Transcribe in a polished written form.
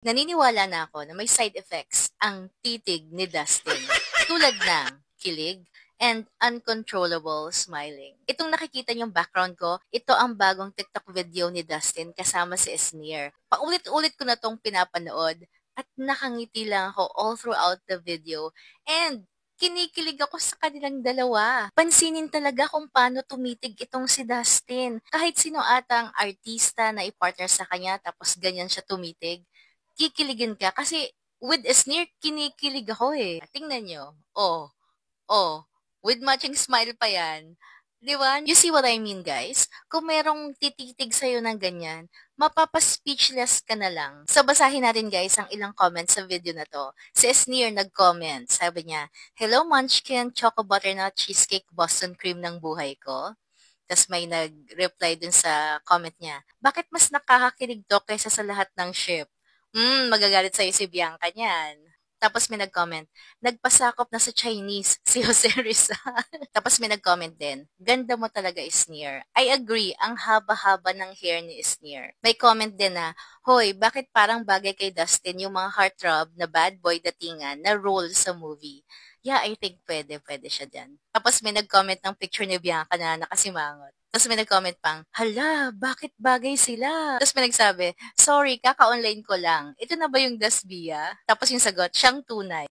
Naniniwala na ako na may side effects ang titig ni Dustin, tulad ng kilig and uncontrollable smiling. Itong nakikita niyong background ko, ito ang bagong TikTok video ni Dustin kasama si Esneer. Paulit-ulit ko na tong pinapanood at nakangiti lang ako all throughout the video. And kinikilig ako sa kanilang dalawa. Pansinin talaga kung paano tumitig itong si Dustin. Kahit sino atang artista na i-partner sa kanya tapos ganyan siya tumitig, kikiligin ka kasi with a sneer, kinikilig ako eh. Tingnan nyo. Oh, oh. With matching smile pa yan. Di ba? You see what I mean, guys? Kung merong tititig sa'yo ng ganyan, mapapa-speechless ka na lang. So, basahin natin, guys, ang ilang comments sa video na to. Si Sneer nag-comment. Sabi niya, "Hello, Munchkin, Choco Butternut Cheesecake Boston Cream ng buhay ko." Tapos may nag-reply dun sa comment niya, "Bakit mas nakakakilig to kaysa sa lahat ng ship?" Magagalit sa'yo si Bianca niyan. Tapos may nag-comment, "Nagpasakop na sa Chinese, si Jose Rizal." Tapos may nag-comment din, "Ganda mo talaga, Isneer." I agree, ang haba-haba ng hair ni Isneer. May comment din na, "Hoy, bakit parang bagay kay Dustin yung mga heartthrob na bad boy datingan na role sa movie?" Yeah, I think pwede siya dyan. Tapos may nag-comment ng picture ni Bianca na nakasimangot. Tapos may nag-comment pang, "Hala, bakit bagay sila?" Tapos may nagsabi, "Sorry, kaka-online ko lang. Ito na ba yung Dasbia?" Tapos yung sagot, "Siyang tunay."